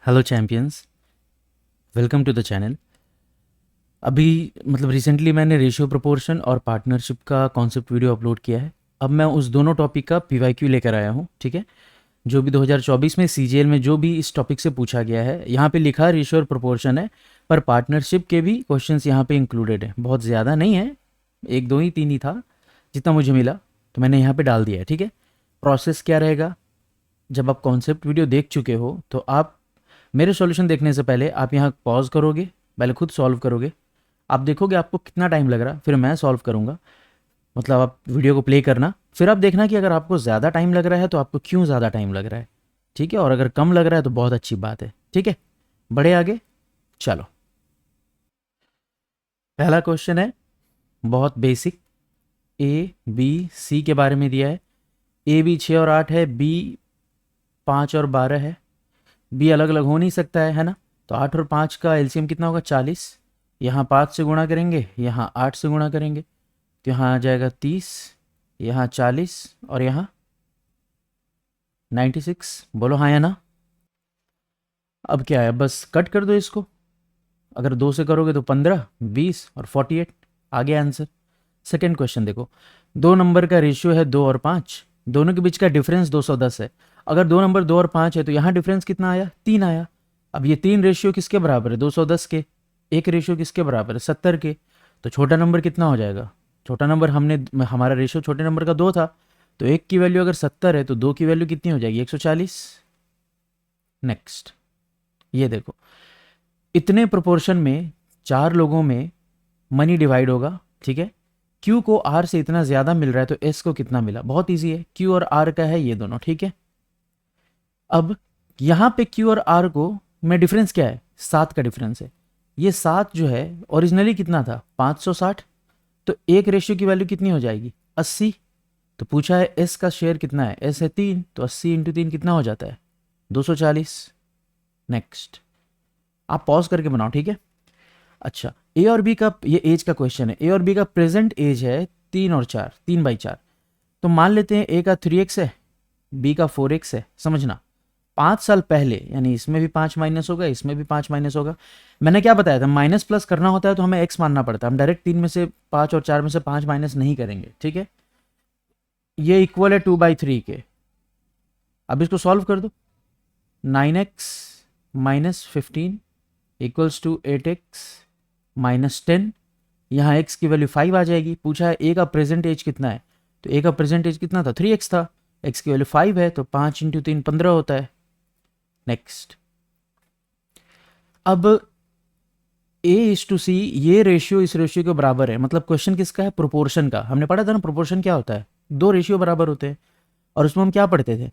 Hello champions, welcome to the channel. अभी recently मैंने ratio proportion और पार्टनरशिप का कॉन्सेप्ट वीडियो अपलोड किया है। अब मैं उस दोनों टॉपिक का पीवाईक्यू लेकर आया हूँ। ठीक है, जो भी 2024 में सीजीएल में जो भी इस टॉपिक से पूछा गया है, यहाँ पे लिखा रेशियो और प्रोपोर्शन है, पर पार्टनरशिप के भी क्वेश्चंस यहाँ पे इंक्लूडेड है। बहुत ज़्यादा नहीं है, एक दो ही तीन ही था जितना मुझे मिला, तो मैंने यहाँ पे डाल दिया है। ठीक है, प्रोसेस क्या रहेगा, जब आप कॉन्सेप्ट वीडियो देख चुके हो तो आप मेरे सॉल्यूशन देखने से पहले आप यहाँ पॉज करोगे, पहले खुद सॉल्व करोगे। आप देखोगे आपको कितना टाइम लग रहा, फिर मैं सॉल्व करूँगा। आप वीडियो को प्ले करना, फिर आप देखना कि अगर आपको ज़्यादा टाइम लग रहा है तो आपको क्यों ज़्यादा टाइम लग रहा है। ठीक है, और अगर कम लग रहा है तो बहुत अच्छी बात है। ठीक है, बढ़े आगे। चलो, पहला क्वेश्चन है बहुत बेसिक, ए बी सी के बारे में दिया है। ए बी 6 और 8 है, बी 5 और 12 है। बी अलग अलग हो नहीं सकता है ना। तो 8 और 5 का एलसीएम कितना होगा, 40। यहाँ 5 से गुणा करेंगे, यहाँ 8 से गुणा करेंगे, तो यहाँ आ जाएगा 30, यहाँ 40 और यहाँ 96। बोलो हाँ या ना। अब क्या है, बस कट कर दो इसको। अगर 2 से करोगे तो 15, 20 और 48। आ गया आंसर। सेकेंड क्वेश्चन देखो, दो नंबर का रेशियो है 2 और 5, दोनों के बीच का डिफरेंस 210 है। अगर दो नंबर 2 और 5 है तो यहाँ डिफरेंस कितना आया, 3 आया। अब ये तीन रेशियो किसके बराबर है, 210 के। एक रेशियो किसके बराबर है, 70 के। तो छोटा नंबर कितना हो जाएगा, छोटा नंबर हमारा रेशियो छोटे नंबर का 2 था, तो एक की वैल्यू अगर 70 है तो दो की वैल्यू कितनी हो जाएगी, 140। नेक्स्ट, ये देखो, इतने प्रोपोर्शन में चार लोगों में मनी डिवाइड होगा। ठीक है, क्यू को आर से इतना ज्यादा मिल रहा है तो एस को कितना मिला, बहुत इजी है, क्यू और आर का है ये दोनों। ठीक है, अब यहां पे क्यू और आर को में डिफरेंस क्या है, 7 का डिफरेंस है। ये 7 जो है ओरिजिनली कितना था, 560। तो एक रेशियो की वैल्यू कितनी हो जाएगी, 80। तो पूछा है एस का शेयर कितना है, एस है 3, तो 80 × 3 कितना हो जाता है, 240। नेक्स्ट, आप पॉज करके बनाओ। ठीक है, अच्छा, ए और बी का ये एज का क्वेश्चन है। ए और बी का प्रेजेंट एज है 3 और 4, 3/4। तो मान लेते हैं ए का 3x है, बी का 4x है। समझना, 5 साल पहले, यानी इसमें भी 5 माइनस होगा, इसमें भी 5 माइनस होगा। मैंने क्या बताया था, माइनस प्लस करना होता है तो हमें x मानना पड़ता है। हम डायरेक्ट 3 में से 5 और 4 में से 5 माइनस नहीं करेंगे। ठीक है, ये इक्वल है 2/3 के। अब इसको सॉल्व कर दो, 9x minus 15 equals to 8x minus 10। यहाँ x की वैल्यू 5 आ जाएगी। पूछा है ए का प्रेजेंट एज कितना है, तो ए का प्रेजेंट एज कितना था, 3x था। x की वैल्यू 5 है, तो 5 × 3 15 होता है। नेक्स्ट, अब A/C, ये रेशियो इस रेशियो के बराबर है। मतलब क्वेश्चन किसका है, प्रोपोर्शन का। हमने पढ़ा था ना प्रोपोर्शन क्या होता है, दो रेशियो बराबर होते हैं। और उसमें हम क्या पढ़ते थे,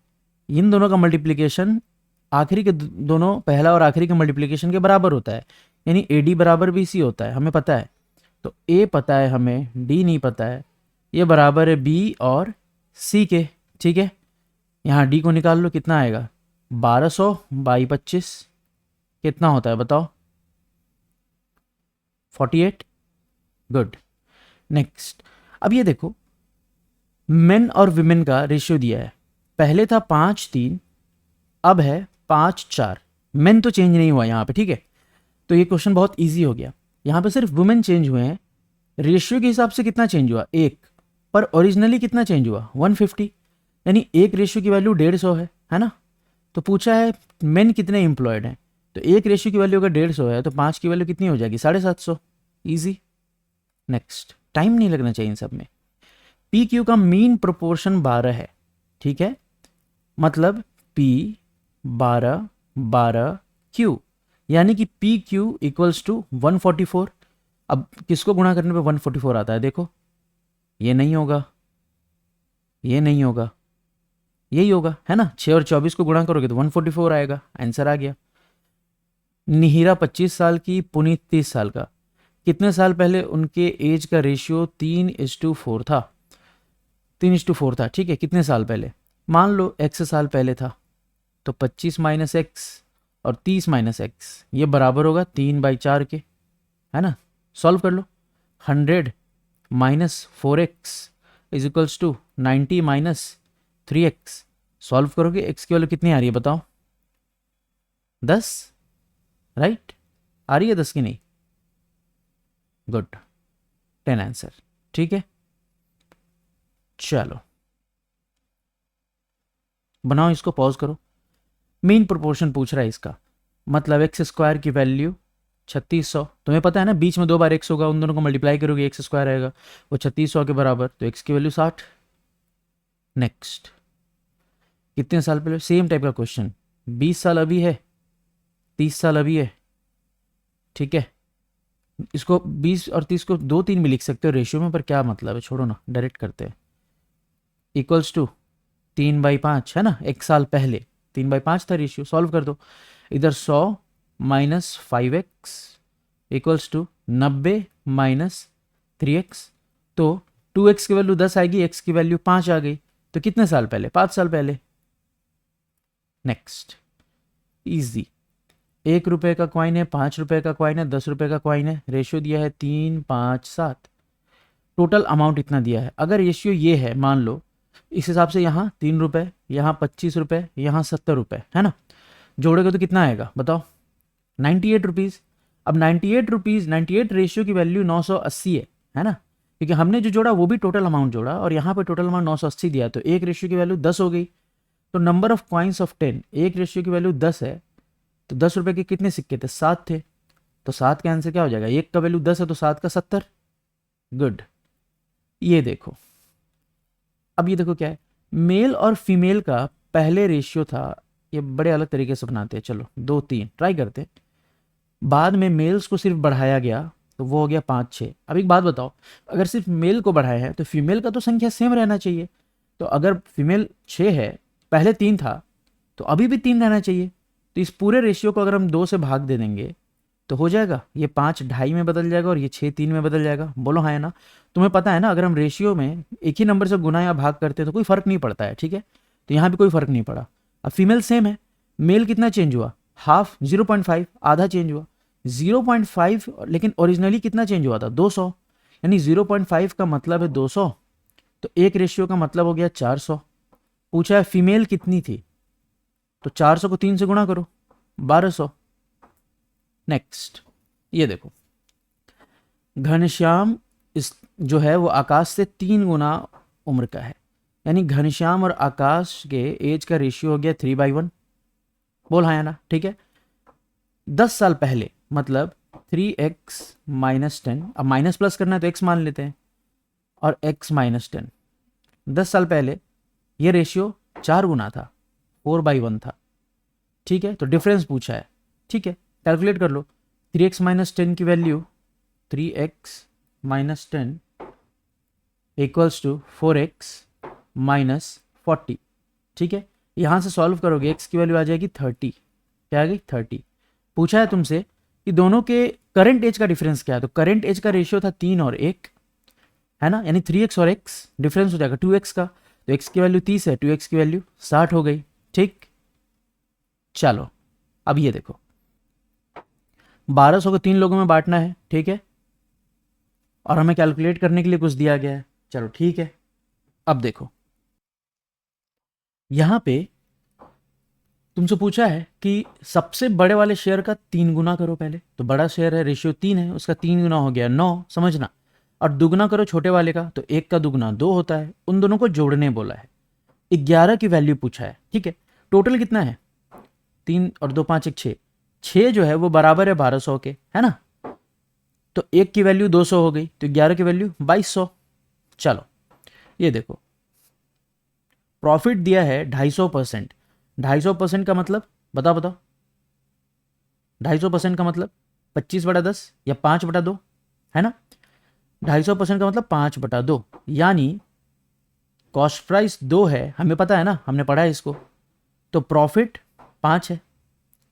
इन दोनों का मल्टीप्लीकेशन आखिरी के दोनों, पहला और आखिरी के मल्टीप्लीकेशन के बराबर होता है। यानी AD बराबर BC होता है, हमें पता है। तो A पता है हमें, D नहीं पता है। ये बराबर है B और C के। ठीक है, यहाँ D को निकाल लो, कितना आएगा, 1200/25 कितना होता है बताओ, 48। गुड। नेक्स्ट, अब ये देखो, मेन और विमेन का रेशियो दिया है। पहले था 5:3, अब है 5:4। मेन तो चेंज नहीं हुआ यहाँ पे। ठीक है, तो ये क्वेश्चन बहुत इजी हो गया। यहाँ पे सिर्फ वुमेन चेंज हुए हैं। रेशियो के हिसाब से कितना चेंज हुआ, एक, पर ओरिजिनली कितना चेंज हुआ, 150। यानी एक रेशियो की वैल्यू 150 है ना। तो पूछा है मेन कितने एम्प्लॉयड हैं, तो एक रेशियो की वैल्यू अगर 150 है तो 5 की वैल्यू कितनी हो जाएगी, 750। ईजी। नेक्स्ट, टाइम नहीं लगना चाहिए इन सब में। पी क्यू का मीन प्रोपोर्शन 12 है। ठीक है, मतलब P 12 12 Q, यानी कि पी क्यू इक्वल्स टू 144। अब किसको गुणा करने पे 144 आता है, देखो, ये नहीं होगा, ये नहीं होगा, यही होगा, है ना। 6 और 24 को गुणा करोगे तो 144 आएगा। आंसर आ गया। निहिरा 25 साल की, पुनीत 30 साल का। कितने साल पहले उनके एज का रेशियो 3:4 था, 3:4 था। ठीक है, कितने साल पहले, मान लो x साल पहले था, तो 25 माइनस एक्स और 30 माइनस एक्स, ये बराबर होगा 3/4 के, है ना। सॉल्व कर लो, 100 minus 4x is equals to 90 minus 3x। Solve करोगे x की वैल्यू कितनी आ रही है बताओ, 10, राइट? आ रही है 10 की नहीं? Good, 10 answer. ठीक है, चलो बनाओ इसको, पॉज करो। मीन प्रोपोर्शन पूछ रहा है इसका, मतलब एक्स स्क्वायर की वैल्यू 3600। तुम्हें पता है ना, बीच में 2 बार एक्स होगा, उन दोनों को मल्टीप्लाई करोगे एक्स स्क्वायर आएगा, वो 3600 के बराबर, तो एक्स की वैल्यू 60। नेक्स्ट, कितने साल पहले? सेम टाइप का क्वेश्चन। 20 साल अभी है, 30 साल अभी है, ठीक है। इसको 20 और 30 को 2 3 भी लिख सकते हो रेशियो में, पर क्या मतलब है, छोड़ो ना, डायरेक्ट करते हैं। इक्वल्स टू 3/5 है ना, एक साल पहले 3/5 था रेशियो, सॉल्व कर दो। इधर 100 minus 5x equals to 90 minus 3x, तो 2x की वैल्यू 10 आएगी, x की वैल्यू 5 आ गई, तो कितने साल पहले? 5 साल पहले। Next, easy. 1 रुपए का कॉइन है, 5 रुपए का कॉइन है, 10 रुपए का कॉइन है, रेशियो दिया है 3 5 7, टोटल अमाउंट इतना दिया है। अगर रेशियो ये है, मान लो इस हिसाब से, यहाँ 3 रुपए, यहाँ 25 रुपए, यहाँ 70 रुपए, है ना, जोड़ेगा तो कितना आएगा बताओ? 98 रुपीज़। अब 98 रुपीज़, 98 रेशियो की वैल्यू 980 है ना, क्योंकि हमने जो जोड़ा वो भी टोटल अमाउंट जोड़ा, और यहाँ पे टोटल अमाउंट 980 दिया, तो एक रेशियो की वैल्यू 10 हो गई। तो नंबर ऑफ कॉइन्स ऑफ 10, एक रेशियो की वैल्यू 10 है, तो 10 रुपए के कितने सिक्के थे? 7 थे, तो 7 का आंसर क्या हो जाएगा? एक का वैल्यू 10 है तो 7 का 70। गुड, ये देखो। अब ये देखो क्या है, मेल और फीमेल का पहले रेशियो था, ये बड़े अलग तरीके से बनाते हैं, चलो 2 3 ट्राई करते हैं। बाद में मेल्स को सिर्फ बढ़ाया गया, तो वो हो गया 5 6। अब एक बात बताओ, अगर सिर्फ मेल को बढ़ाया है तो फीमेल का तो संख्या सेम रहना चाहिए। तो अगर फीमेल 6 है, पहले 3 था, तो अभी भी 3 रहना चाहिए। तो इस पूरे रेशियो को अगर हम 2 से भाग दे देंगे तो हो जाएगा, ये 5 2.5 में बदल जाएगा और ये 6 3 में बदल जाएगा। बोलो हाँ है ना? तुम्हें पता है ना, अगर हम रेशियो में एक ही नंबर से गुना या भाग करते हैं तो कोई फर्क नहीं पड़ता है, ठीक है। तो यहाँ भी कोई फर्क नहीं पड़ा। अब फीमेल सेम है, मेल कितना चेंज हुआ? हाफ, 0.5, आधा चेंज हुआ 0.5, लेकिन ओरिजिनली कितना चेंज हुआ था? 200, यानी 0.5 का मतलब है 200, तो एक रेशियो का मतलब हो गया 400। पूछा है फीमेल कितनी थी, तो 400 को 3 से गुणा करो, 1200। नेक्स्ट, ये देखो, घनश्याम इस जो है वो आकाश से 3 गुना उम्र का है, यानी घनश्याम और आकाश के एज का रेशियो हो गया 3/1। बोल हाँ या ना? ठीक है। 10 साल पहले, मतलब 3x माइनस 10, अब माइनस प्लस करना है तो x मान लेते हैं, और x माइनस 10। 10 साल पहले ये रेशियो 4 गुना था, 4/1 था, ठीक है। तो डिफरेंस पूछा है, ठीक है, कैलकुलेट कर लो। 3x माइनस 10 की value 3x minus 10 equals to 4x minus 40, ठीक है। यहाँ से सॉल्व करोगे x की वैल्यू आ जाएगी 30। क्या आ गई? 30। पूछा है तुमसे कि दोनों के करंट एज का डिफरेंस क्या है, तो करंट एज का रेशियो था 3 और 1, है ना, यानी 3x और x डिफरेंस हो जाएगा 2x का, तो x की वैल्यू 30 है, 2x की वैल्यू 60 हो गई, ठीक। चलो अब ये देखो, 1200 को 3 लोगों में बांटना है, ठीक है, और हमें कैलकुलेट करने के लिए कुछ दिया गया है, चलो ठीक है। अब देखो, यहां पे तुमसे पूछा है कि सबसे बड़े वाले शेयर का 3 गुना करो पहले, तो बड़ा शेयर है, रेशियो 3 है, उसका 3 गुना हो गया 9, समझना। और दुगना करो छोटे वाले का, तो 1 का दुगना 2 होता है, उन दोनों को जोड़ने बोला है। 11 की वैल्यू पूछा है, ठीक है। टोटल कितना है? 3 और 2 5 1 6, 6 जो है वो बराबर है 1200 के, है ना। तो 1 की वैल्यू 200 हो गई, तो 11 की वैल्यू 2200। चलो ये देखो, प्रॉफिट दिया है 250%। 250% का मतलब बताओ बताओ, 250% का मतलब 25/10 या 5/2, है ना। 250% का मतलब 5/2, यानी कॉस्ट प्राइस 2 है, हमें पता है ना, हमने पढ़ा है इसको, तो प्रॉफिट 5 है,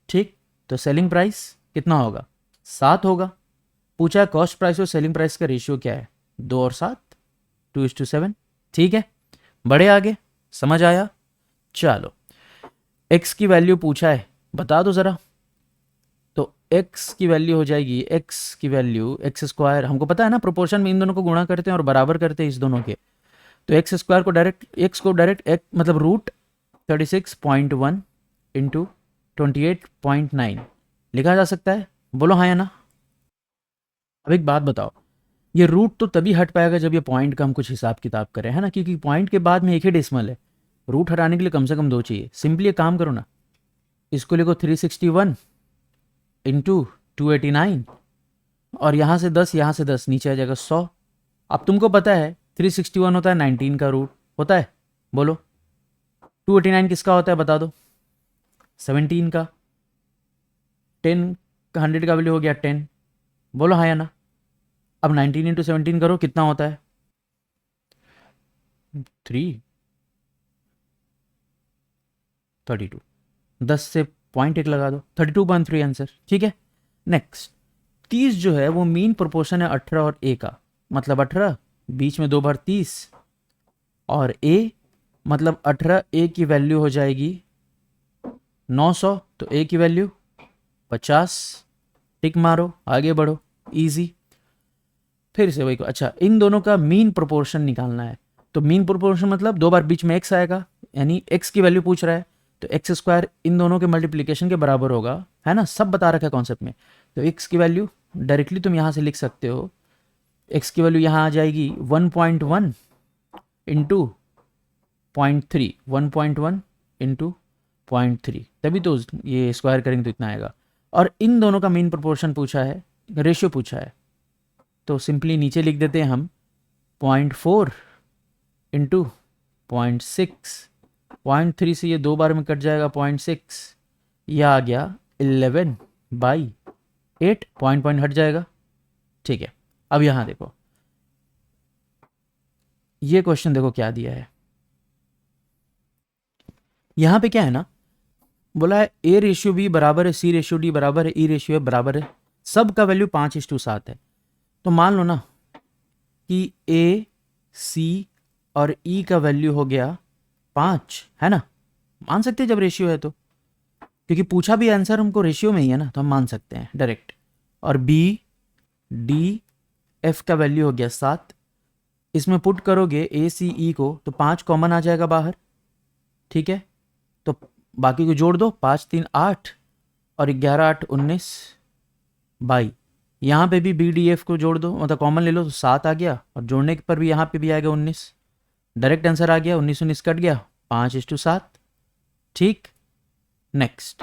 ठीक। तो सेलिंग प्राइस कितना होगा? 7 होगा। पूछा है कॉस्ट प्राइस और सेलिंग प्राइस का रेशियो क्या है? 2 और 7, 2:7, ठीक है। बड़े आगे, समझ आया? चलो, x की वैल्यू पूछा है, बता दो ज़रा। तो x की वैल्यू हो जाएगी, x की वैल्यू एक्स स्क्वायर, हमको पता है ना, प्रोपोर्शन में इन दोनों को गुणा करते हैं और बराबर करते हैं इस दोनों के, तो एक्स स्क्वायर को डायरेक्ट, x को डायरेक्ट मतलब रूट 36.1 इंटू 28.9 लिखा जा सकता है, बोलो हाँ या ना। अब एक बात बताओ, ये रूट तो तभी हट पाएगा जब ये पॉइंट का हम कुछ हिसाब किताब करें, है ना, क्योंकि पॉइंट के बाद में एक ही डेसिमल है, रूट हटाने के लिए कम से कम 2 चाहिए। सिंपली एक काम करो ना, इसको लिखो 361 इंटू 289, और यहाँ से 10 नीचे आ जाएगा 100। अब तुमको पता है 361 होता है 19 का रूट होता है, बोलो 289 किसका होता है बता दो, 17 का। 10 का 100 का वैल्यू हो गया 10, बोलो हाँ या ना। अब 19 इंटू 17 करो, कितना होता है 32। 10 से पॉइंट 1 लगा दो, 32.3 आंसर, ठीक है। नेक्स्ट 30 जो है वो मीन प्रोपोर्शन है 18 और ए का, मतलब 18 बीच में 2 बार 30, और ए मतलब 18 ए की वैल्यू हो जाएगी 900, तो ए की वैल्यू 50। टिक मारो, आगे बढ़ो, इजी। फिर से वही को, अच्छा इन दोनों का मीन प्रोपोर्शन निकालना है, तो मीन प्रोपोर्शन मतलब 2 बार बीच में एक्स आएगा, यानी एक्स की वैल्यू पूछ रहा है, तो एक्स स्क्वायर इन दोनों के मल्टीप्लिकेशन के बराबर होगा, है ना, सब बता रखा है कॉन्सेप्ट में। तो एक्स की वैल्यू डायरेक्टली तुम यहाँ से लिख सकते हो, एक्स की वैल्यू यहाँ आ जाएगी 1.1 इंटू 0.3, 1.1 इंटू 0.3, तभी तो ये स्क्वायर करेंगे तो इतना आएगा। और इन दोनों का मीन प्रोपोर्शन पूछा है, रेशियो पूछा है, तो सिंपली नीचे लिख देते हैं हम 0.4 इंटू 0.6, 0.3 से ये 2 बार में कट जाएगा 0.6, यह आ गया 11/8, पॉइंट हट जाएगा, ठीक है। अब यहां देखो, ये क्वेश्चन देखो क्या दिया है, यहां पे क्या है ना, बोला है ए रेशियो बी बराबर है सी रेशियो डी बराबर है ई रेशियो बराबर है, सब का वैल्यू 5:7 है। तो मान लो ना कि ए सी और ई का वैल्यू हो गया 5, है ना, मान सकते हैं जब रेशियो है तो, क्योंकि पूछा भी आंसर हमको रेशियो में ही है ना, तो हम मान सकते हैं डायरेक्ट। और बी डी एफ का वैल्यू हो गया 7, इसमें पुट करोगे ए सी ई को तो 5 कॉमन आ जाएगा बाहर, ठीक है, तो बाकी को जोड़ दो, 5 3 8 और 11 8 19 22, यहाँ पे भी बी डी एफ को जोड़ दो, मतलब कॉमन ले लो तो 7 आ गया, और जोड़ने पर भी यहाँ पे भी आएगा 19, डायरेक्ट आंसर आ गया, 19 19 कट गया, 5:7, ठीक। नेक्स्ट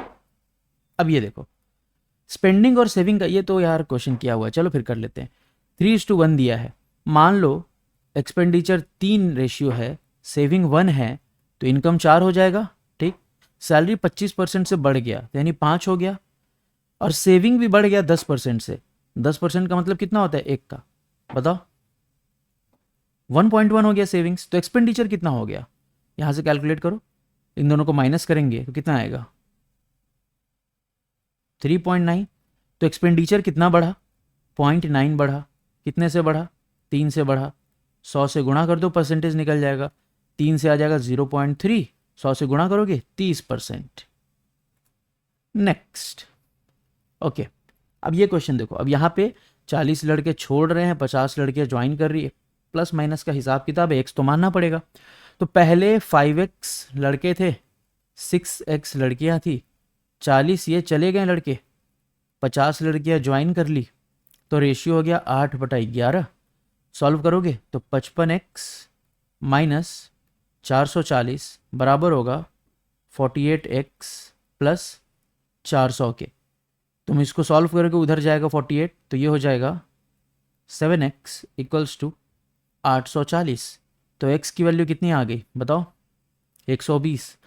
अब ये देखो, स्पेंडिंग और सेविंग का, ये तो यार क्वेश्चन किया हुआ है, चलो फिर कर लेते हैं। 3:1 दिया है, मान लो एक्सपेंडिचर 3 रेशियो है, सेविंग 1 है, तो इनकम 4 हो जाएगा, ठीक। सैलरी 25% से बढ़ गया, यानी 5 हो गया, और सेविंग भी बढ़ गया 10% से, 10% का मतलब कितना होता है 1 का, बताओ 1.1 हो गया सेविंग्स, तो एक्सपेंडिचर कितना हो गया, यहां से कैलकुलेट करो, इन दोनों को माइनस करेंगे तो कितना आएगा 3.9, तो एक्सपेंडिचर कितना बढ़ा 0.9 बढ़ा, कितने से बढ़ा 3 से बढ़ा, 100 से गुणा कर दो, परसेंटेज निकल जाएगा, 3 से आ जाएगा 0.3, 100 से गुणा करोगे 30%। नेक्स्ट ओके, अब ये क्वेश्चन देखो, अब यहाँ पे 40 लड़के छोड़ रहे हैं, 50 लड़के ज्वाइन कर रही है, प्लस माइनस का हिसाब किताब है, एक्स तो मानना पड़ेगा। तो पहले 5x लड़के थे, 6x लड़कियां थी, 40 ये चले गए लड़के, 50 लड़कियां ज्वाइन कर ली, तो रेशियो हो गया 8/11। सॉल्व करोगे तो 55x माइनस 440 बराबर होगा 48x प्लस 400 के। तुम इसको सॉल्व करोगे, उधर जाएगा 48, तो ये हो जाएगा 7x इक्वल्स टू 840। तो x की वैल्यू कितनी आ गई बताओ 120।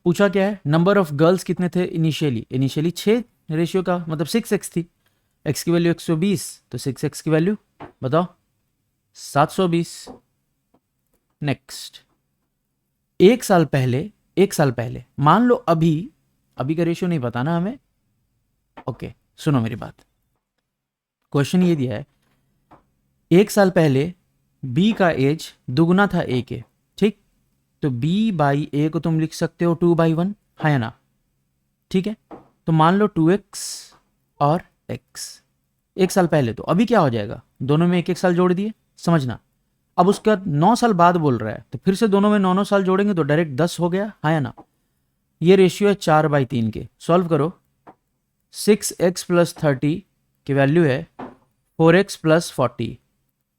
पूछा क्या है, नंबर ऑफ गर्ल्स कितने थे इनिशियली 6 रेशियो का, मतलब 6x थी, x की वैल्यू 120, तो 6x की वैल्यू बताओ 720। नेक्स्ट, एक साल पहले मान लो, अभी का रेशियो नहीं पता ना हमें, ओके सुनो मेरी बात, क्वेश्चन ये दिया है, एक साल पहले बी का एज दुगना था ए के, ठीक, तो बी बाई ए को तुम लिख सकते हो 2/1, है या ना, ठीक है। तो मान लो 2x और x, एक साल पहले, तो अभी क्या हो जाएगा, दोनों में 1 साल जोड़ दिए, समझना। अब उसके बाद 9 साल बाद बोल रहा है, तो फिर से दोनों में 9 साल जोड़ेंगे तो डायरेक्ट 10 हो गया, है या ना। ये रेशियो है 4/3 के। सॉल्व करो। 6x प्लस 30 की वैल्यू है 4x प्लस 40,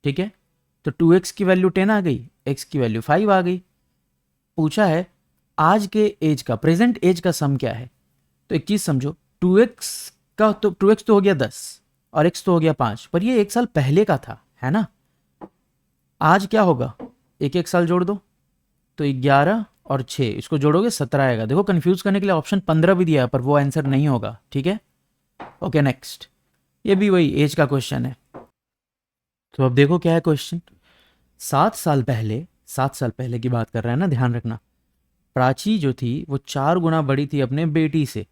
ठीक है। तो 2x की वैल्यू 10 आ गई, x की वैल्यू 5 आ गई। पूछा है आज के एज का, प्रेजेंट एज का सम क्या है। तो एक चीज समझो, 2x तो हो गया 10 और x तो हो गया 5, पर ये 1 साल पहले का था, है ना। आज क्या होगा, एक एक साल जोड़ दो तो 11 और 6, इसको जोड़ोगे 17 आएगा। देखो कंफ्यूज करने के लिए ऑप्शन 15 भी दिया है, पर वो आंसर नहीं होगा, ठीक है। ओके नेक्स्ट, ये भी वही एज का क्वेश्चन है। तो अब देखो क्या है क्वेश्चन। 7 साल पहले की बात कर रहा है ना, ध्यान रखना। प्राची जो थी वो 4 गुना बड़ी थी अपने बेटी से,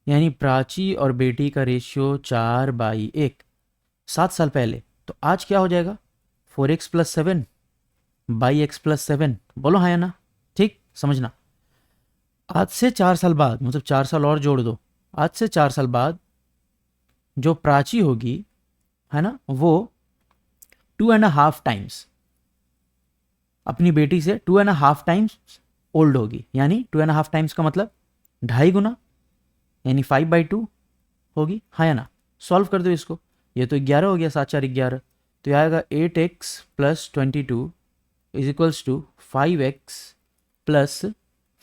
यानी प्राची और बेटी का रेशियो 4/1। 7 साल पहले, तो आज क्या हो जाएगा, 4x plus 7 by x plus 7। बोलो हाँ या ना, ठीक समझना। आज से 4 साल बाद, मतलब 4 साल और जोड़ दो, आज से 4 साल बाद जो प्राची होगी, है ना, वो 2.5 टाइम्स अपनी बेटी से 2.5 टाइम्स ओल्ड होगी। यानी 2.5 टाइम्स का मतलब 2.5 गुना, यानी 5/2 होगी, हाँ या ना। सॉल्व कर दो इसको। ये तो 11 हो गया, 7 4 11, तो यह आएगा 8x plus 22 is equals to 5x plus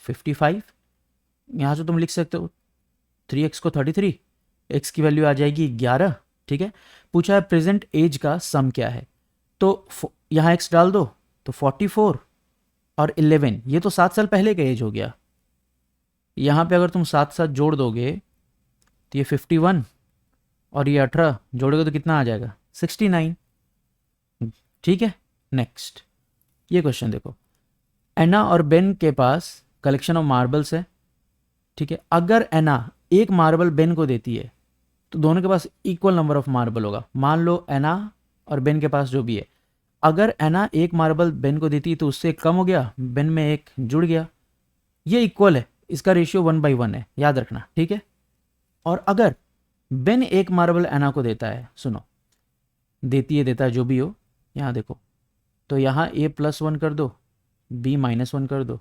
55। यहाँ से तुम लिख सकते हो 3x को 33, x की वैल्यू आ जाएगी 11, ठीक है। पूछा है प्रेजेंट एज का सम क्या है, तो यहाँ x डाल दो तो 44 और 11, ये तो 7 साल पहले का एज हो गया। यहाँ पे अगर तुम 7 जोड़ दोगे तो ये 51 और ये 18 जोड़ोगे तो कितना आ जाएगा, 69, ठीक है। नेक्स्ट, ये क्वेश्चन देखो। एना और बेन के पास कलेक्शन ऑफ मार्बल्स है, ठीक है। अगर एना एक मार्बल बेन को देती है तो दोनों के पास इक्वल नंबर ऑफ मार्बल होगा। मान लो एना और बेन के पास जो भी है, अगर एना एक मार्बल बेन को देती है तो उससे एक कम हो गया, बेन में एक जुड़ गया, ये इक्वल है, इसका रेशियो 1/1 है, याद रखना, ठीक है। और अगर बेन एक मार्बल एना को देता है, सुनो, देता है जो भी हो, यहाँ देखो, तो यहाँ a+1 कर दो, b-1 कर दो,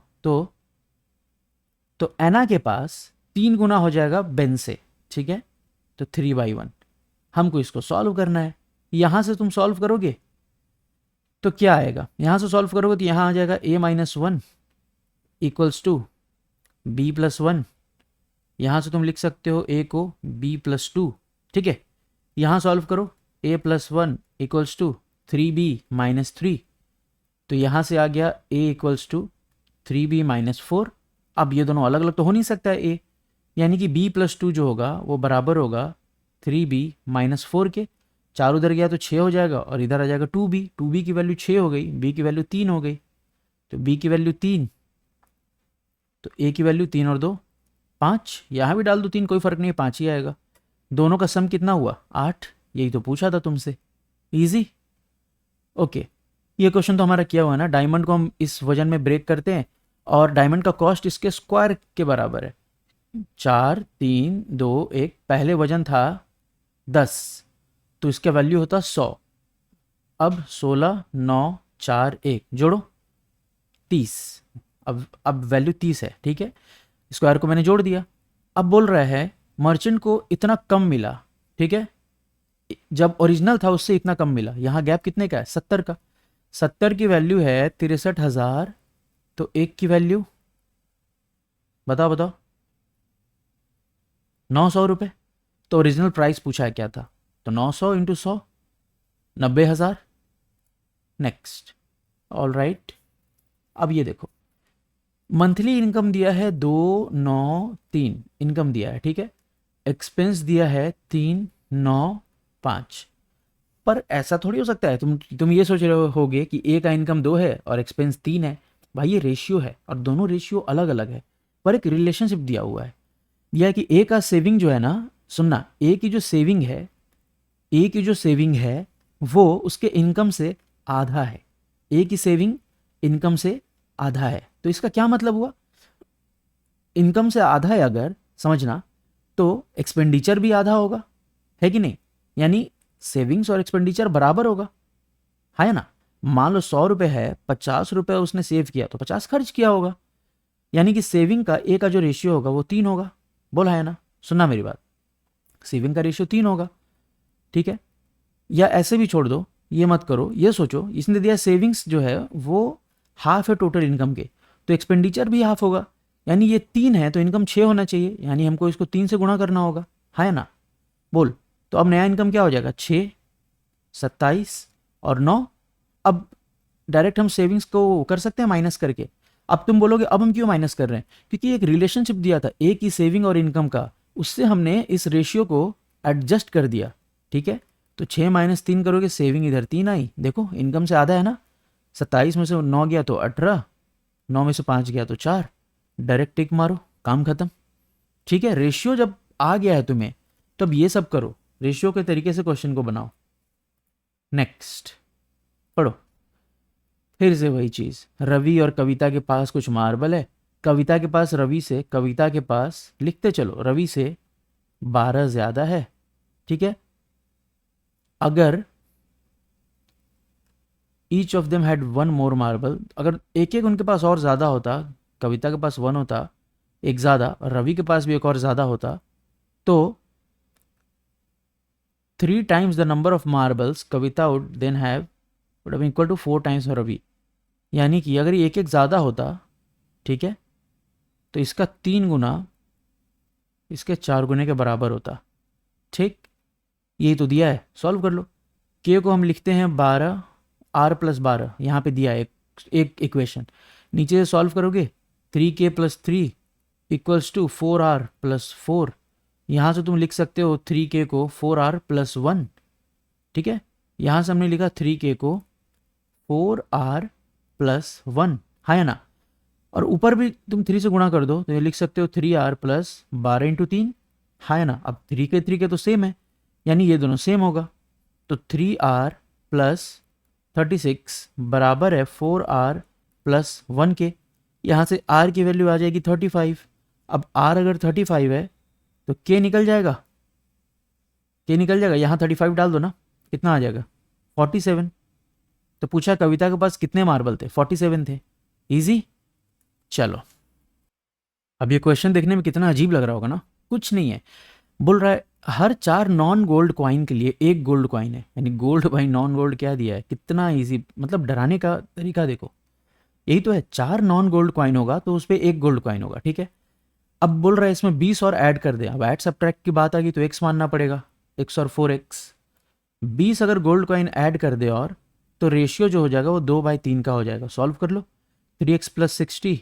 तो एना के पास 3 गुना हो जाएगा बेन से, ठीक है। तो 3/1 हमको इसको सॉल्व करना है। यहां से तुम सॉल्व करोगे तो क्या आएगा, यहां से सॉल्व करोगे तो यहां आ जाएगा a-1 इक्वल्स टू b+1। यहां से तुम लिख सकते हो a को b+2, ठीक है। यहां सॉल्व करो, a+1 इक्वल्स टू 3b-3, तो यहां से आ गया a इक्वल्स टू 3b-4। अब ये दोनों अलग अलग तो हो नहीं सकता है a, यानी कि b+2 जो होगा वो बराबर होगा 3b-4 के। 4 उधर गया तो 6 हो जाएगा और इधर आ जाएगा 2b की वैल्यू 6 हो गई, b की वैल्यू 3 हो गई, तो b की वैल्यू 3, तो a की वैल्यू 3 और 2 5, यहाँ भी डाल दो 3, कोई फर्क नहीं है, 5 ही आएगा। दोनों का सम कितना हुआ, 8। यही तो पूछा था तुमसे, इजी। ओके, ये क्वेश्चन तो हमारा किया हुआ है ना। डायमंड को हम इस वजन में ब्रेक करते हैं और डायमंड का कॉस्ट इसके स्क्वायर के बराबर है। 4 3 2 1, पहले वजन था 10, तो इसका वैल्यू होता 100। अब 16 9 4 1 जोड़ो 30, अब वैल्यू 30 है, ठीक है। स्क्वायर को मैंने जोड़ दिया। अब बोल रहा है मर्चेंट को इतना कम मिला, ठीक है, जब ओरिजिनल था उससे इतना कम मिला। यहाँ गैप कितने का है, 70 का। 70 की वैल्यू है 63,000, तो एक की वैल्यू बताओ 900 रुपये। तो ओरिजिनल प्राइस पूछा है क्या था, तो 900 इंटू 100 90,000। Next, all right. अब ये देखो, मंथली इनकम दिया है 293 इनकम दिया है, ठीक है। एक्सपेंस दिया है 395। पर ऐसा थोड़ी हो सकता है, तुम ये सोच रहे होगे कि ए का इनकम 2 है और एक्सपेंस 3 है। भाई ये रेशियो है और दोनों रेशियो अलग अलग है, पर एक रिलेशनशिप दिया हुआ है। यह है कि ए का सेविंग जो है ना, सुनना, ए की जो सेविंग है वो उसके इनकम से आधा है। ए की सेविंग इनकम से आधा है, तो इसका क्या मतलब हुआ, इनकम से आधा है अगर, समझना, तो एक्सपेंडिचर भी आधा होगा, है कि नहीं। यानी सेविंग्स और एक्सपेंडिचर बराबर होगा, है ना। मान लो 100 रुपये है, 50 रुपये उसने सेव किया तो 50 खर्च किया होगा। यानी कि सेविंग का ए का जो रेशियो होगा वो 3 होगा। बोला है ना, सुनना मेरी बात, सेविंग का रेशियो 3 होगा, ठीक है। या ऐसे भी छोड़ दो, ये मत करो, ये सोचो इसने दिया सेविंग्स जो है वो हाफ है टोटल इनकम के, तो एक्सपेंडिचर भी हाफ होगा, यानी ये 3 है तो इनकम 6 होना चाहिए, यानी हमको इसको 3 से गुणा करना होगा, है ना। बोल, तो अब नया इनकम क्या हो जाएगा, 6, 27 और 9। अब डायरेक्ट हम सेविंग्स को कर सकते हैं माइनस करके। अब तुम बोलोगे अब हम क्यों माइनस कर रहे हैं, क्योंकि एक रिलेशनशिप दिया था ए की सेविंग और इनकम का, उससे हमने इस रेशियो को एडजस्ट कर दिया, ठीक है। तो 6 माइनस 3 करोगे, सेविंग इधर 3 आई, देखो इनकम से आधा है ना, 27 में से 9 गया तो 18, 9 में से 5 गया तो 4, डायरेक्ट टिक मारो, काम खत्म, ठीक है। रेशियो जब आ गया है तुम्हें, तब ये सब करो, रेशियो के तरीके से क्वेश्चन को बनाओ। नेक्स्ट पढ़ो, फिर से वही चीज, रवि और कविता के पास कुछ मार्बल है, कविता के पास रवि से, कविता के पास लिखते चलो, रवि से 12 ज्यादा है, ठीक है। अगर each of them had 1 more marble, अगर एक एक उनके पास और ज्यादा होता, कविता के पास 1 होता एक ज्यादा, और रवि के पास भी एक और ज्यादा होता, तो 3 times the number of marbles Kavita would then have would have equal to 4 times Ravi, यानी कि अगर ये एक एक ज़्यादा होता, ठीक है, तो इसका 3 गुना इसके 4 गुने के बराबर होता, ठीक। यही तो दिया है, सॉल्व कर लो। के को हम लिखते हैं 12 r प्लस 12, यहाँ पे दिया है एक इक्वेशन, नीचे से सॉल्व करोगे 3k plus 3 equals to 4r plus 4, यहाँ से तुम लिख सकते हो 3k को 4r प्लस 1, ठीक है। यहाँ से हमने लिखा 3k को 4r प्लस 1, है ना। और ऊपर भी तुम 3 से गुणा कर दो तो ये लिख सकते हो 3r प्लस 12 इंटू 3, है ना। अब 3k तो सेम है, यानी ये दोनों सेम होगा, तो 3r प्लस 36 बराबर है 4r प्लस 1k, यहाँ से r की वैल्यू आ जाएगी 35। अब r अगर 35 है तो k निकल जाएगा, k निकल जाएगा, यहाँ 35 डाल दो ना, कितना आ जाएगा 47। तो पूछा कविता के पास कितने मार्बल थे, 47 थे, इजी। चलो, अब ये क्वेश्चन देखने में कितना अजीब लग रहा होगा ना, कुछ नहीं है, बोल रहा है हर 4 नॉन गोल्ड कॉइन के लिए 1 गोल्ड कॉइन है, यानी गोल्ड बाई नॉन गोल्ड क्या दिया है, कितना इजी, मतलब डराने का तरीका देखो, यही तो है, 4 नॉन गोल्ड कॉइन होगा तो उस पर 1 गोल्ड कॉइन होगा, ठीक है। अब बोल रहा है इसमें 20 और ऐड कर दे, अब ऐड सब्ट्रैक्ट की बात आ गई तो x मानना पड़ेगा, x और 4x, 20 अगर गोल्ड कॉइन ऐड कर दे और, तो रेशियो जो हो जाएगा वो 2/3 का हो जाएगा, सॉल्व कर लो, 3x plus 60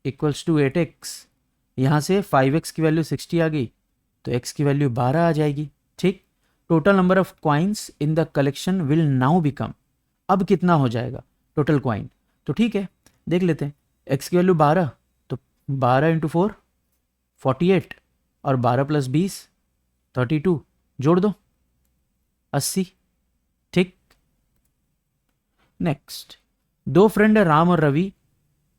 equals to 8x, यहाँ से 5x की वैल्यू 60 आ गई तो x की वैल्यू 12 आ जाएगी, ठीक। Total number of coins in the collection will now become, अब कितना हो जाएगा टोटल कॉइन, तो ठीक है देख लेते हैं, x की वैल्यू 12, तो 12 इंटू 4 48, और 12 प्लस 20 32, जोड़ दो 80, ठीक। नेक्स्ट, 2 फ्रेंड है राम और रवि,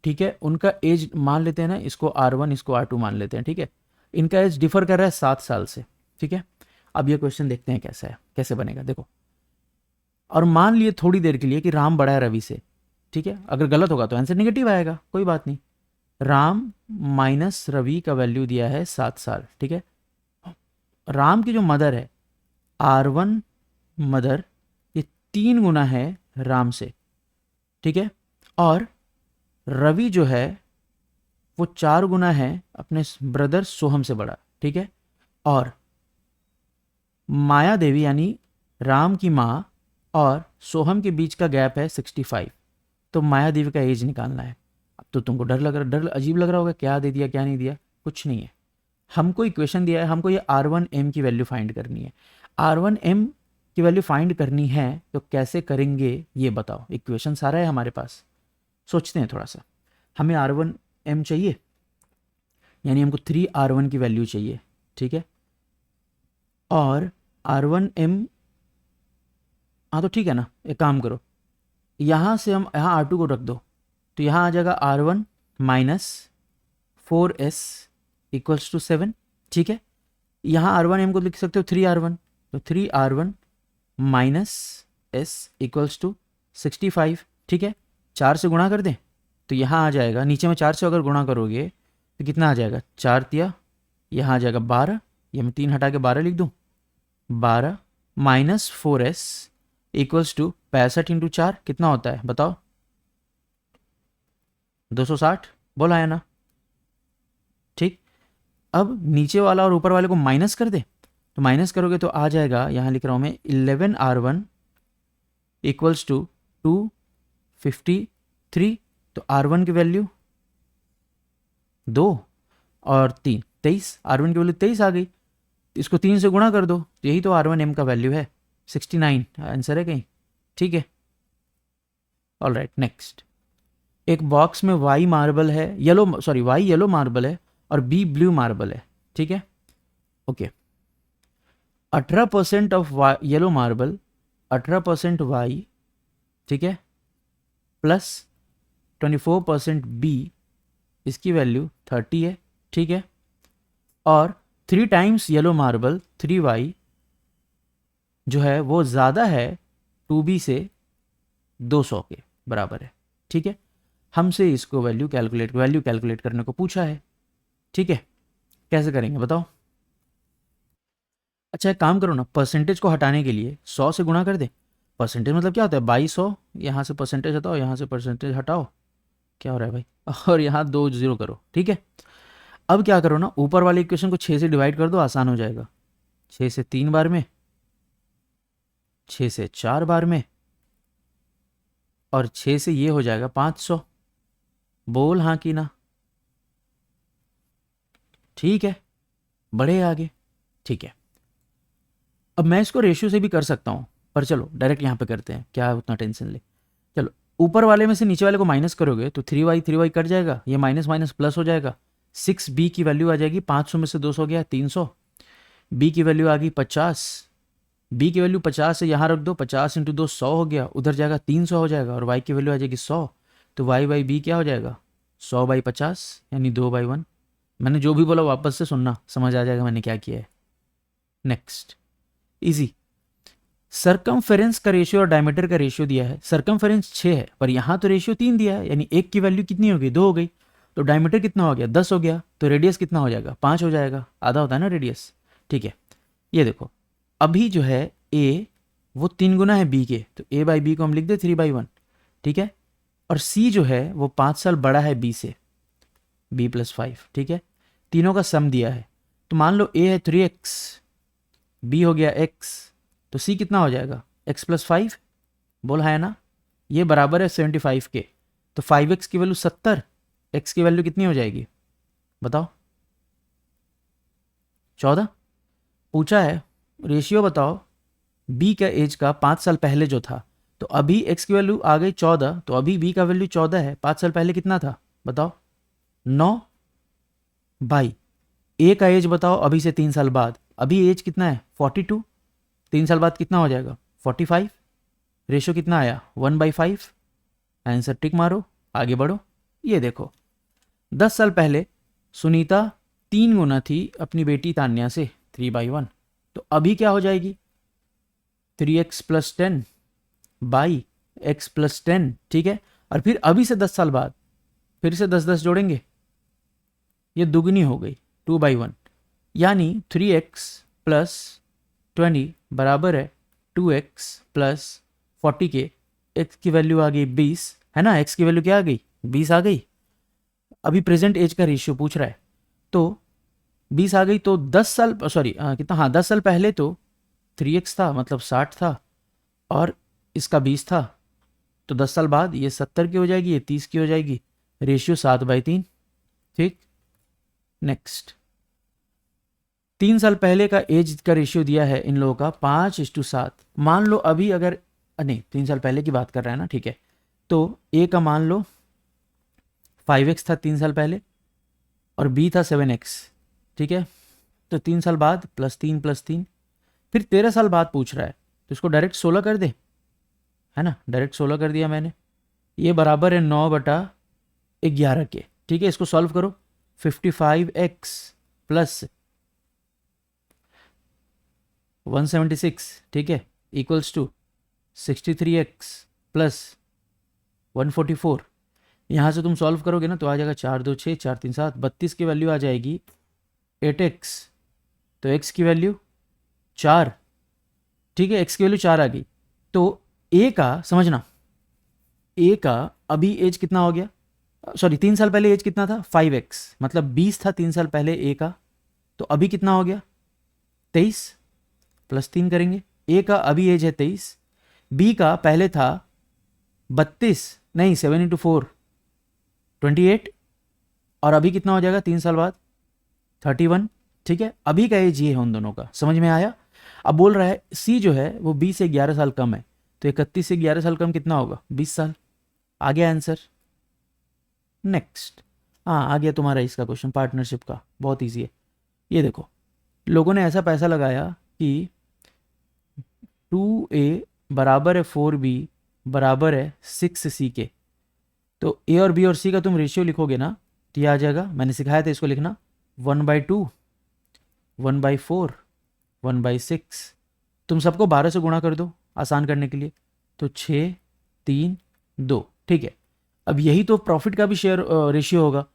ठीक है, उनका एज मान लेते हैं ना, इसको R1 इसको R2 मान लेते हैं, ठीक है। इनका एज डिफर कर रहा है 7 साल से, ठीक है। अब ये क्वेश्चन देखते हैं कैसा है, कैसे बनेगा, देखो। और मान लिए थोड़ी देर के लिए कि राम बड़ा है रवि से, ठीक है, अगर गलत होगा तो आंसर नेगेटिव आएगा, कोई बात नहीं। राम माइनस रवि का वैल्यू दिया है 7 साल, ठीक है। राम की जो मदर है R1 मदर, ये 3 गुना है राम से, ठीक है। और रवि जो है वो 4 गुना है अपने ब्रदर सोहम से बड़ा, ठीक है। और माया देवी यानी राम की माँ और सोहम के बीच का गैप है 65, तो माया देवी का एज निकालना है। अब तो तुमको डर अजीब लग रहा होगा, क्या दे दिया क्या नहीं दिया, कुछ नहीं है, हमको इक्वेशन दिया है, हमको ये R1M की वैल्यू फाइंड करनी है। R1M की वैल्यू फाइंड करनी है तो कैसे करेंगे ये बताओ, इक्वेशन सारा है हमारे पास, सोचते हैं थोड़ा सा। हमें R1M चाहिए, यानी हमको 3R1 की वैल्यू चाहिए, ठीक है। और R1M, हाँ तो ठीक है ना, एक काम करो, यहाँ से हम यहाँ R2 को रख दो, तो यहाँ आ जाएगा R1 minus 4S equals to 7, ठीक है। यहाँ R1M को लिख सकते हो 3R1, तो 3R1 minus S equals to 65, ठीक है। 4 से गुणा कर दें तो यहाँ आ जाएगा, नीचे में 4 से अगर गुणा करोगे तो कितना आ जाएगा, 4 तिया, यहाँ आ जाएगा 12, ये मैं 3 हटा के 12 लिख दूँ, 12 माइनस 4s इक्वल्स टू 65 × 4 कितना होता है बताओ, 260, बोला है ना। ठीक, अब नीचे वाला और ऊपर वाले को माइनस कर दे, तो माइनस करोगे तो आ जाएगा, यहाँ लिख रहा हूँ मैं 11r1 इक्वल्स टू 253, तो r1 की वैल्यू 2 और 3 23, r1 की वैल्यू 23 आ गई, इसको 3 से गुणा कर दो, यही तो r1m का वैल्यू है 69, आंसर है कहीं। ठीक है, ऑल राइट नेक्स्ट। एक बॉक्स में y मार्बल है, y येलो मार्बल है और b ब्लू मार्बल है। ठीक है, okay, 18% of yellow marble, 18% y, ठीक है, प्लस 24% b, इसकी वैल्यू 30 है। ठीक है, और 3 टाइम्स येलो मार्बल 3y जो है वो ज़्यादा है 2b से 200 के बराबर है। ठीक है, हमसे इसको वैल्यू कैलकुलेट करने को पूछा है। ठीक है, कैसे करेंगे बताओ। अच्छा एक काम करो ना, परसेंटेज को हटाने के लिए 100 से गुणा कर दे। परसेंटेज मतलब क्या होता है, 2200, यहाँ से परसेंटेज हटाओ, यहाँ से परसेंटेज हटाओ, क्या हो रहा है भाई, और यहाँ 2 0 करो। ठीक है, अब क्या करो ना, ऊपर वाले इक्वेशन को 6 से डिवाइड कर दो, आसान हो जाएगा। 6 से 3 बार में, 6 से 4 बार में, और 6 से ये हो जाएगा 500। बोल हाँ कि ना। ठीक है, बढ़े आगे। ठीक है, अब मैं इसको रेशियो से भी कर सकता हूँ, पर चलो डायरेक्ट यहाँ पे करते हैं, क्या उतना टेंशन ले। चलो, ऊपर वाले में से नीचे वाले को माइनस करोगे तो 3y कट जाएगा, ये माइनस माइनस प्लस हो जाएगा। 6b की वैल्यू आ जाएगी, 500 में से 200 गया 300। b की वैल्यू आ गई 50, b की वैल्यू 50 है, यहाँ रख दो, 50 × 2 100 हो गया, उधर जाएगा 300 हो जाएगा, और y की वैल्यू आ जाएगी 100, तो y/b क्या हो जाएगा, 100/50 यानी 2/1। मैंने जो भी बोला वापस से सुनना, समझ आ जाएगा मैंने क्या किया है। Next, easy. सरकमफेरेंस का रेशियो और डायमीटर का रेशियो दिया है। सरकमफेरेंस 6 है, पर यहाँ तो रेशियो 3 दिया है, यानी 1 की वैल्यू कितनी हो गई, 2 हो गई, तो डायमीटर कितना हो गया, 10 हो गया, तो रेडियस कितना हो जाएगा, 5 हो जाएगा, आधा होता है ना रेडियस। ठीक है, ये देखो, अभी जो है a वो 3 गुना है b के, तो a/b को हम लिख दे 3/1। ठीक है, और c जो है वो 5 साल बड़ा है b से, b + 5। ठीक है, तीनों का सम दिया है, तो मान लो a है 3x, b हो गया x, तो c कितना हो जाएगा, x + 5, बोल है ना, ये बराबर है 75 के, तो 5x की वैल्यू 70, x की वैल्यू कितनी हो जाएगी बताओ, 14। पूछा है रेशियो बताओ b का एज का 5 साल पहले जो था, तो अभी x की वैल्यू आ गई 14, तो अभी b का वैल्यू 14 है, 5 साल पहले कितना था बताओ, 9। भाई a का एज बताओ अभी से 3 साल बाद, अभी एज कितना है 42, 3 साल बाद कितना हो जाएगा 45, रेशियो कितना आया 1/5। आंसर टिक मारो, आगे बढ़ो। ये देखो, 10 साल पहले सुनीता 3 गुना थी अपनी बेटी तान्या से, 3/1, तो अभी क्या हो जाएगी 3x + 10 बाई x + 10। ठीक है, और फिर अभी से 10 साल बाद फिर से 10 10 जोड़ेंगे, ये दुगनी हो गई 2/1, यानी 3x + 20 बराबर है 2x + 40 के। x की वैल्यू आ गई 20, है ना, x की वैल्यू क्या आ गई 20 आ गई। अभी प्रेजेंट एज का रेशियो पूछ रहा है, तो 20 आ गई, तो 10 साल कितना, हाँ 10 साल पहले तो 3x था, मतलब 60 था, और इसका 20 था, तो 10 साल बाद ये 70 की हो जाएगी, ये 30 की हो जाएगी, रेशियो 7/3। ठीक, नेक्स्ट, 3 साल पहले का एज का रेशियो दिया है इन लोगों का 5:7। मान लो अभी अगर नहीं 3 साल पहले की बात कर रहा है ना, ठीक है, तो ए का मान लो 5x था 3 साल पहले, और b था 7x। ठीक है, तो 3 साल बाद +3 + 3, फिर 13 साल बाद पूछ रहा है, तो इसको डायरेक्ट 16 कर दे, है ना, डायरेक्ट 16 कर दिया मैंने, ये बराबर है 9/11 के। ठीक है, इसको सॉल्व करो, 55x + 176, ठीक है, इक्वल्स टू 63x + 144, यहाँ से तुम सॉल्व करोगे ना तो आ जाएगा 4 2 6 4 3 7, 32 की वैल्यू आ जाएगी 8x, तो x की वैल्यू 4, ठीक है, x की वैल्यू 4 आ गई। तो a का समझना, a का अभी एज कितना हो गया, सॉरी 3 साल पहले एज कितना था 5x, मतलब 20 था 3 साल पहले a का, तो अभी कितना हो गया 23, +3 करेंगे। a का अभी एज है 23, b का पहले था 32, नहीं 7 × 4 28, और अभी कितना हो जाएगा 3 साल बाद 31, ठीक है। अभी का एज ये है उन दोनों का, समझ में आया। अब बोल रहा है सी जो है वो 20 से 11 साल कम है, तो 31 से 11 साल कम कितना होगा 20 साल। आ गया आंसर। नेक्स्ट, हाँ आ गया तुम्हारा इसका क्वेश्चन पार्टनरशिप का, बहुत ईजी है। ये देखो, लोगों ने ऐसा पैसा लगाया कि 2a बराबर है 4b बराबर है 6c के, तो a और b और c का तुम रेशियो लिखोगे ना तो ये आ जाएगा, मैंने सिखाया था इसको लिखना 1/2, 1/4, 1/6। तुम सबको 12 से गुणा कर दो आसान करने के लिए, तो 6 3 2, ठीक है। अब यही तो प्रॉफिट का भी शेयर रेशियो होगा।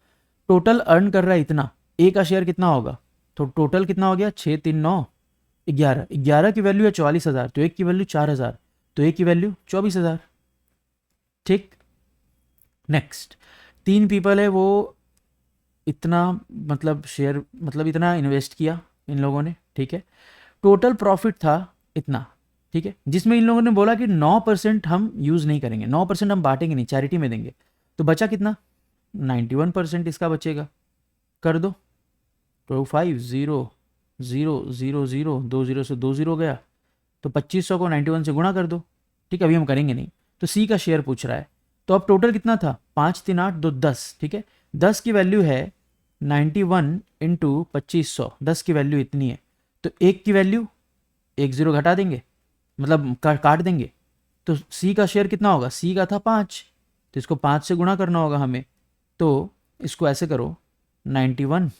टोटल अर्न कर रहा है इतना, ए का शेयर कितना होगा, तो टोटल कितना हो गया 6 3 9 11, 11 की वैल्यू है 44,000, तो एक की वैल्यू 4,000, तो एक की वैल्यू 24,000, ठीक। नेक्स्ट, 3 पीपल है, वो इतना मतलब शेयर मतलब इतना इन्वेस्ट किया इन लोगों ने, ठीक है। टोटल प्रॉफिट था इतना, ठीक है, जिसमें इन लोगों ने बोला कि 9% हम यूज़ नहीं करेंगे, 9% हम बांटेंगे नहीं, चैरिटी में देंगे, तो बचा कितना 91% इसका बचेगा। कर दो, तो 5 0 0 0 0 2 0 से 2 0 गया, तो 2500 को 91 से गुणा कर दो, ठीक है, अभी हम करेंगे नहीं। तो सी का शेयर पूछ रहा है, तो अब टोटल कितना था 5 3 8 2 10, ठीक है, 10 की वैल्यू है 91 × 2500, 10 की वैल्यू इतनी है, तो एक की वैल्यू 1 0 घटा देंगे, मतलब काट देंगे, तो सी का शेयर कितना होगा, सी का था 5, तो इसको 5 से गुणा करना होगा हमें, तो इसको ऐसे करो 91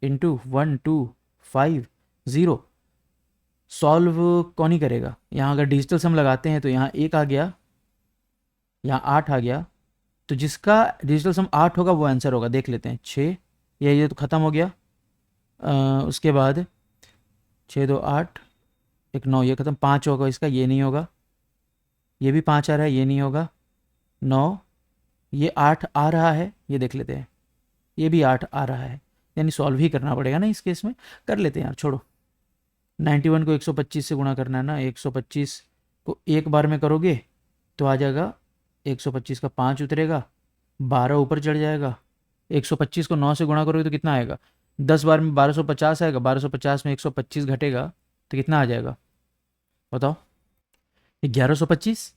× 1 2 5 0, सॉल्व कौन ही करेगा। यहाँ अगर डिजिटल सम लगाते हैं तो यहाँ 1 आ गया, यहाँ 8 आ गया, तो जिसका डिजिटल सम 8 होगा वो आंसर होगा। देख लेते हैं 6, ये तो ख़त्म हो गया, उसके बाद 6 2 8 1 9, ये ख़त्म, 5 होगा इसका, ये नहीं होगा, ये भी 5 आ रहा है, ये नहीं होगा, 9, ये 8 आ रहा है, ये देख लेते हैं, ये भी 8 आ रहा है, यानी सॉल्व ही करना पड़ेगा ना इस केस में, कर लेते हैं यार, छोड़ो। 91 को 125 से गुणा करना है ना, 125 को एक बार में करोगे तो आ जाएगा 125 का 5 उतरेगा, 12 ऊपर चढ़ जाएगा, 125 को 9 से गुणा करोगे तो कितना आएगा, 10 बार में 1250 आएगा, 1250 में 125 घटेगा तो कितना आ जाएगा बताओ, 1125,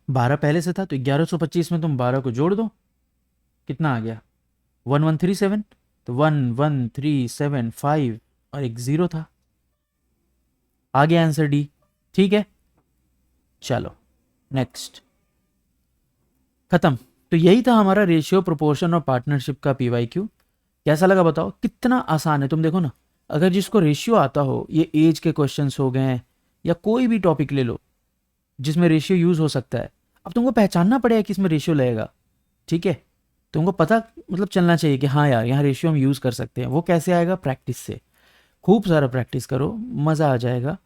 12 पहले से था तो 1125 में तुम 12 को जोड़ दो, कितना आ गया 1137, तो 11375 और एक 0 था, आ गया आंसर डी, ठीक है। चलो नेक्स्ट, खत्म। तो यही था हमारा रेशियो, प्रोपोर्शन और पार्टनरशिप का पीवाईक्यू। कैसा लगा बताओ, कितना आसान है, तुम देखो ना, अगर जिसको रेशियो आता हो, ये एज के क्वेश्चंस हो गए या कोई भी टॉपिक ले लो जिसमें रेशियो यूज हो सकता है, अब तुमको पहचानना पड़ेगा कि इसमें रेशियो लगेगा, ठीक है। तुमको पता मतलब चलना चाहिए कि हाँ यार यहाँ रेशियो हम यूज़ कर सकते हैं। वो कैसे आएगा, प्रैक्टिस से, खूब सारा प्रैक्टिस करो, मज़ा आ जाएगा।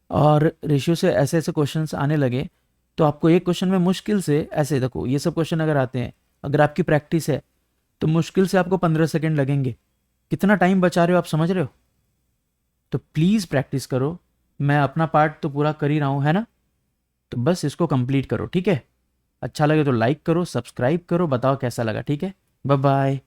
और रेशियो से ऐसे ऐसे क्वेश्चंस आने लगे तो आपको एक क्वेश्चन में मुश्किल से, ऐसे देखो ये सब क्वेश्चन अगर आते हैं, अगर आपकी प्रैक्टिस है तो मुश्किल से आपको 15 सेकेंड लगेंगे। कितना टाइम बचा रहे हो आप, समझ रहे हो। तो प्लीज़ प्रैक्टिस करो, मैं अपना पार्ट तो पूरा कर ही रहा हूँ, है ना। तो बस इसको कंप्लीट करो, ठीक है। अच्छा लगे तो लाइक करो, सब्सक्राइब करो, बताओ कैसा लगा, ठीक है। Bye bye.